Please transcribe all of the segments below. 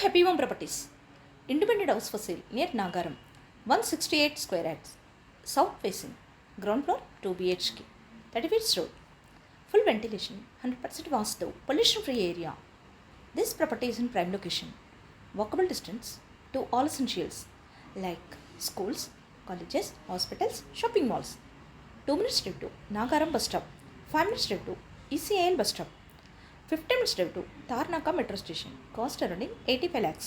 Happy Home Properties. Independent house for sale near Nagaram. 168 square yards. South facing. Ground floor 2 BHK. 30 feet road. Full ventilation. 100% vastu. Pollution free area. This property is in prime location. Walkable distance to all essentials like schools, colleges, hospitals, shopping malls. 2 minutes drive to Nagaram bus stop. 5 minutes drive to ECIL bus stop. 15 minutes drive to Tarnaka metro station. Cost around 85 lakhs.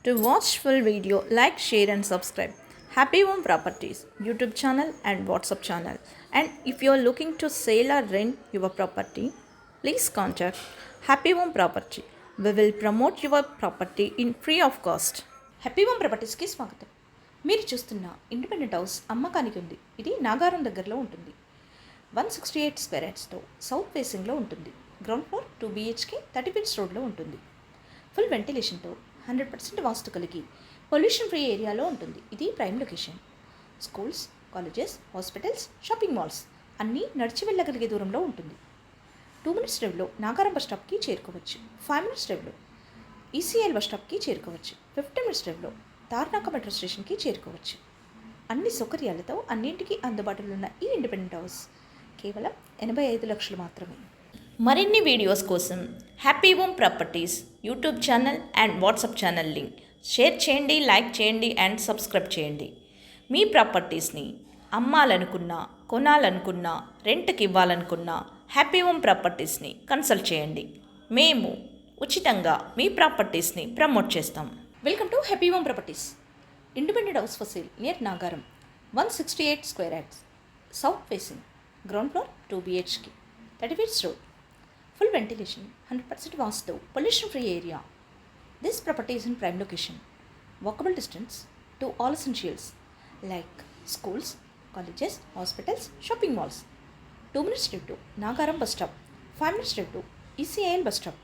To watch full video, like, share and subscribe. Happy Home Properties YouTube channel and WhatsApp channel. And if you are looking to sell or rent your property, please contact Happy Home Property. We will promote your property in free of cost. Happy home ప్రాపర్టీస్కి స్వాగతం. మీరు చూస్తున్న independent house అమ్మకానికి ఉంది. ఇది నాగారం దగ్గరలో ఉంటుంది. 168 square యార్డ్స్తో south ఫేసింగ్లో ఉంటుంది. గ్రౌండ్ ఫ్లోర్ 2 BHK 30 ఫీట్స్ రోడ్లో ఉంటుంది. ఫుల్ వెంటిలేషన్తో 100% వాస్తు కలిగి పొల్యూషన్ ఫ్రీ ఏరియాలో ఉంటుంది. ఇది prime location. Schools, colleges, hospitals, shopping malls అన్నీ నడిచి వెళ్ళగలిగే దూరంలో ఉంటుంది. 2 minutes డ్రైవ్లో నాగారం బస్ స్టాప్కి చేరుకోవచ్చు. 5 minutes డ్రైవ్లో ECIL బస్ స్టాప్కి చేరుకోవచ్చు. 15 minutes డ్రైవ్లో తార్నాక మెట్రో స్టేషన్కి చేరుకోవచ్చు. అన్ని సౌకర్యాలతో అన్నింటికీ అందుబాటులో ఉన్న ఈ ఇండిపెండెంట్ హౌస్ కేవలం 85 లక్షలు మాత్రమే. మరిన్ని వీడియోస్ కోసం happy home properties YouTube channel and WhatsApp channel link share చేయండి, లైక్ చేయండి అండ్ సబ్స్క్రైబ్ చేయండి. మీ ప్రాపర్టీస్ని అమ్మాలనుకున్నా, కొనాలనుకున్నా, రెంట్కి ఇవ్వాలనుకున్నా హ్యాపీ హోమ్ ప్రాపర్టీస్ని కన్సల్ట్ చేయండి. మేము ఉచితంగా మీ ప్రాపర్టీస్ని ప్రమోట్ చేస్తాం. Welcome to happy home properties. Independent house for sale near Nagaram. 168 square yards. South facing. Ground floor 2 BHK. 30 feet road. Full ventilation. 100% vastu. Pollution free area. This property is in prime location. Walkable distance to all essentials like schools, colleges, hospitals, shopping malls. 2 minutes drive to Nagaram bus stop. 5 minutes drive to ECIL bus stop.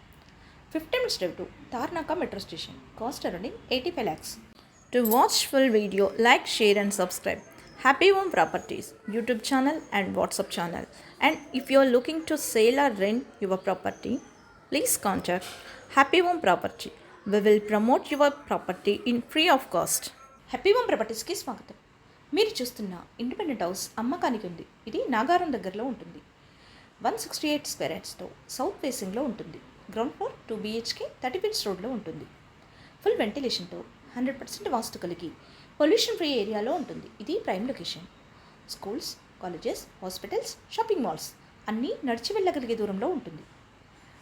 15 minutes drive to Tarnaka metro station. Cost around 85 lakhs. To watch full video, like, share and subscribe. Happy Home Properties YouTube channel and WhatsApp channel. And if you are looking to sell or rent your property, please contact Happy Home Property. We will promote your property in free of cost. Happy home ప్రాపర్టీస్కి స్వాగతం. మీరు చూస్తున్న independent house అమ్మకానికి ఉంది. ఇది నాగారం దగ్గరలో ఉంటుంది. 168 square యార్డ్స్తో south ఫేసింగ్లో ఉంటుంది. గ్రౌండ్ ఫ్లోర్ 2 BHK 30 ఫీట్స్ రోడ్లో ఉంటుంది. ఫుల్ వెంటిలేషన్తో 100% వాస్తు కలిగి పొల్యూషన్ ఫ్రీ ఏరియాలో ఉంటుంది. ఇది prime location. Schools, colleges, hospitals, shopping malls అన్నీ నడిచి వెళ్ళగలిగే దూరంలో ఉంటుంది.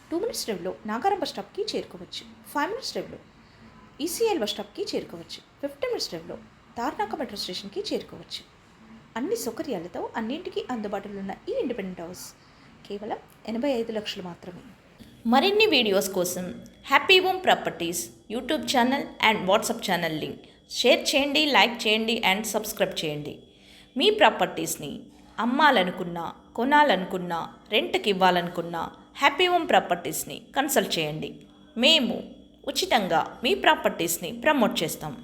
2 minutes డ్రైవ్లో నాగారం బస్ స్టాప్కి చేరుకోవచ్చు. 5 minutes డ్రైవ్లో ECIL బస్ స్టాప్కి చేరుకోవచ్చు. 15 minutes డ్రైవ్లో తార్నాక మెట్రో స్టేషన్కి చేరుకోవచ్చు. అన్ని సౌకర్యాలతో అన్నింటికీ అందుబాటులో ఉన్న ఈ ఇండిపెండెంట్ హౌస్ కేవలం 85 లక్షలు మాత్రమే. మరిన్ని వీడియోస్ కోసం happy home properties YouTube channel and WhatsApp channel link share చేయండి, లైక్ చేయండి అండ్ సబ్స్క్రైబ్ చేయండి. మీ ప్రాపర్టీస్ని అమ్మాలనుకున్నా, కొనాలనుకున్నా, రెంట్కి ఇవ్వాలనుకున్నా హ్యాపీ హోమ్ ప్రాపర్టీస్ని కన్సల్ట్ చేయండి. మేము ఉచితంగా మీ ప్రాపర్టీస్ని ప్రమోట్ చేస్తాం.